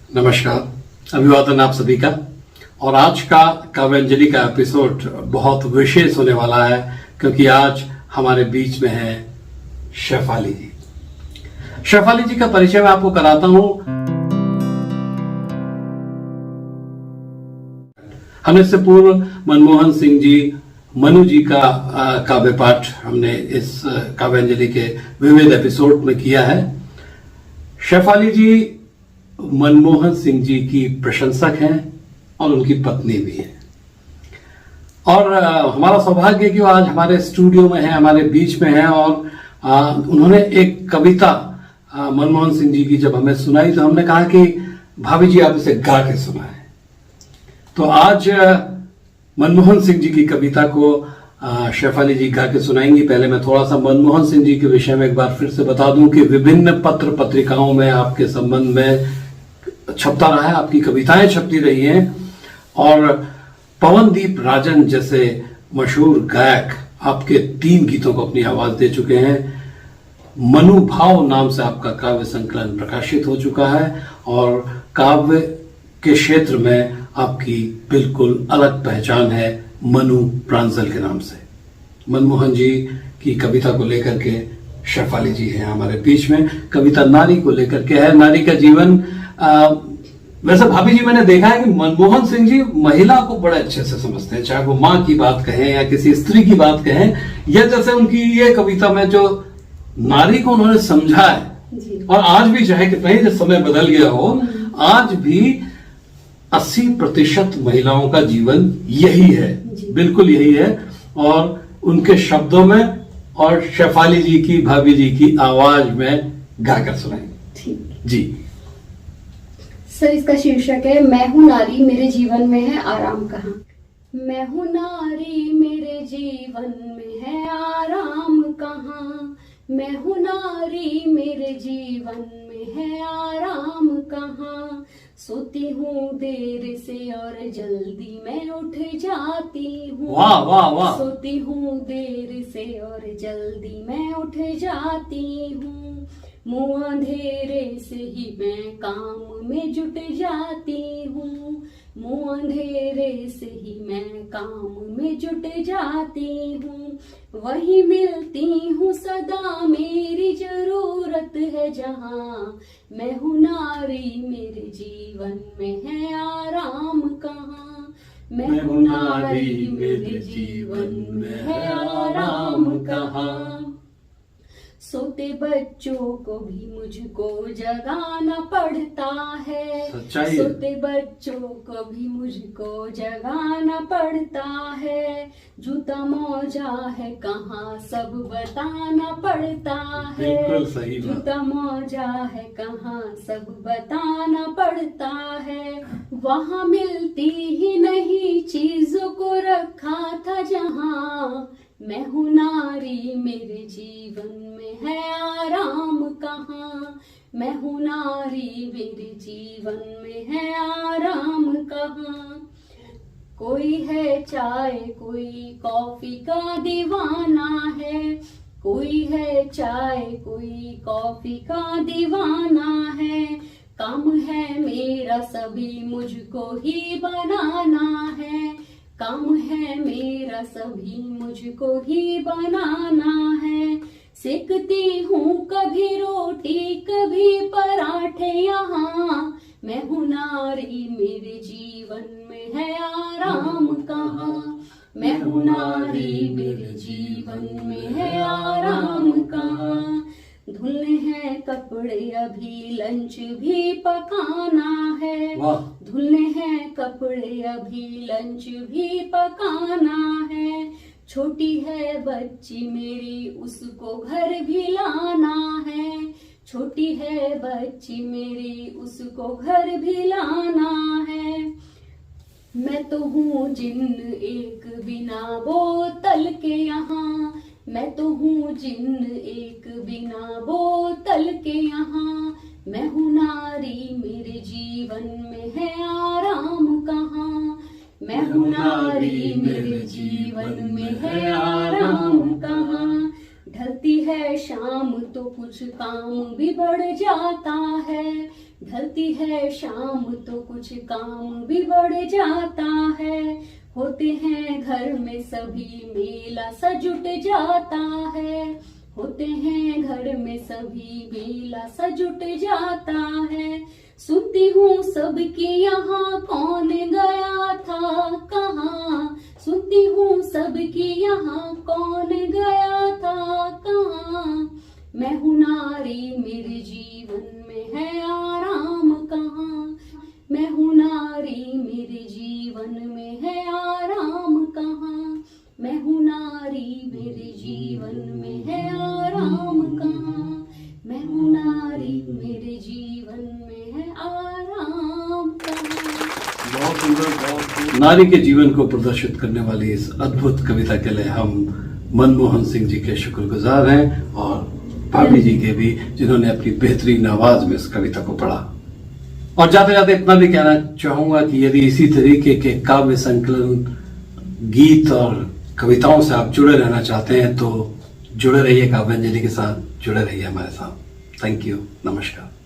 नमस्कार, अभिवादन आप सभी का। और आज का काव्यांजलि का एपिसोड बहुत विशेष होने वाला है क्योंकि आज हमारे बीच में है शेफाली जी। शेफाली जी का परिचय मैं आपको कराता हूं। हमने इससे पूर्व मनमोहन सिंह जी, मनु जी का काव्य पाठ हमने इस काव्यांजलि के विविध एपिसोड में किया है। शेफाली जी मनमोहन सिंह जी की प्रशंसक हैं और उनकी पत्नी भी हैं। और हमारा सौभाग्य है कि वो आज हमारे स्टूडियो में है, हमारे बीच में है। और उन्होंने एक कविता मनमोहन सिंह जी की जब हमें सुनाई तो हमने कहा कि भाभी जी आप इसे गा के सुनाएं। तो आज मनमोहन सिंह जी की कविता को शेफाली जी गा के सुनाएंगी। पहले मैं थोड़ा सा मनमोहन सिंह जी के विषय में एक बार फिर से बता दूं कि विभिन्न पत्र पत्रिकाओं में आपके संबंध में छपता रहा है, आपकी कविताएं छपती रही हैं। और पवनदीप राजन जैसे मशहूर गायक आपके 3 गीतों को अपनी आवाज दे चुके हैं। मनुभाव नाम से आपका काव्य संकलन प्रकाशित हो चुका है और काव्य के क्षेत्र में आपकी बिल्कुल अलग पहचान है, मनु प्रांजल के नाम से। मनमोहन जी की कविता को लेकर के शेफाली जी हैं हमारे बीच में। कविता नारी को लेकर के है, नारी का जीवन। वैसे भाभी जी मैंने देखा है कि मनमोहन सिंह जी महिला को बड़े अच्छे से समझते हैं, चाहे वो माँ की बात कहें या किसी स्त्री की बात कहें, या जैसे उनकी ये कविता में जो नारी को उन्होंने समझा है। और आज भी चाहे कितना ही समय बदल गया हो, आज भी 80% महिलाओं का जीवन यही है, बिल्कुल यही है। और उनके शब्दों में और शेफाली जी की, भाभी जी की आवाज में गाकर सुनाएंगे जी। सर, इसका शीर्षक है मैं हूं नारी मेरे जीवन में है आराम कहाँ। मैं हूं नारी मेरे जीवन में है आराम कहाँ। मैं हूं नारी मेरे जीवन में है आराम कहाँ। सोती हूँ देर से और जल्दी मैं उठ जाती हूँ। वाह वाह वाह। सोती हूँ देर से और जल्दी मैं उठ जाती हूँ। मुँह अंधेरे से ही मैं काम में जुट जाती हूँ। मुँह अंधेरे से ही मैं काम में जुट जाती हूँ। वही मिलती हूँ सदा मेरी जरूरत है जहाँ। मैं हूँ नारी मेरे जीवन में है आराम कहाँ। मैं हूँ नारी मेरे जीवन में है आराम कहाँ। सोते बच्चों को भी मुझको जगाना पड़ता है। सोते बच्चों को भी मुझको जगाना पड़ता है। जूता मोजा है कहाँ सब बताना पड़ता है। बिल्कुल सही बात। जूता मोजा है कहाँ सब बताना पड़ता है। वहाँ मिलती ही नहीं चीजों को रखा था जहाँ। मैं हूँ नारी मेरे जीवन में है आराम कहाँ। मैं हूँ नारी मेरे जीवन में है आराम कहाँ। कोई है चाय कोई कॉफी का दीवाना है। कोई है चाय कोई कॉफी का दीवाना है। काम है मेरा सभी मुझको ही बनाना है। काम है मेरा सभी मुझको ही बनाना है। सेकती हूँ कभी रोटी कभी पराठे यहाँ। मैं हूँ नारी मेरे जीवन में है आराम कहाँ। मैं हूँ नारी मेरे जीवन में है आराम कहाँ। धुलने हैं कपड़े अभी लंच भी पकाना है। धुलने हैं कपड़े अभी लंच भी पकाना है। छोटी है बच्ची मेरी उसको घर भी लाना है। छोटी है बच्ची मेरी उसको घर भी लाना है। मैं तो हूँ जिन्न एक बिना बोतल के यहाँ। मैं तो हूँ जिन्न एक बिना बोतल के यहाँ। मैं हूँ नारी मेरे जीवन में है आराम कहाँ। मैं हूँ नारी मेरे जीवन में है आराम कहाँ। ढलती है शाम तो कुछ काम भी बढ़ जाता है। ढलती है शाम तो कुछ काम भी बढ़ जाता है, होते हैं घर में सभी मेला सा जुट जाता है, होते हैं घर में सभी मेला सा जुट जाता है। सुनती हूँ सबकी यहाँ कौन गया था कहाँ, सुनती हूँ सबकी यहाँ कौन गया था कहाँ, मैं हूँ नारी मेरे जीवन में है आराम कहाँ, मैं हूँ नारी मेरे जीवन में है आराम कहाँ, मैं हूँ नारी मेरे जीवन में है आराम कहाँ, मैं हूँ नारी मेरे जीवन में है आराम कहाँ। बहुत सुंदर, बहुत सुंदर। नारी के जीवन को प्रदर्शित करने वाली इस अद्भुत कविता के लिए हम मनमोहन सिंह जी के शुक्रगुजार हैं, और भाभी जी के भी, जिन्होंने अपनी बेहतरीन आवाज में इस कविता को पढ़ा। और जाते जाते इतना भी कहना चाहूंगा कि यदि इसी तरीके के काव्य संकलन, गीत और कविताओं से आप जुड़े रहना चाहते हैं तो जुड़े रहिए काव्यांजलि के साथ, जुड़े रहिए हमारे साथ। थैंक यू, नमस्कार।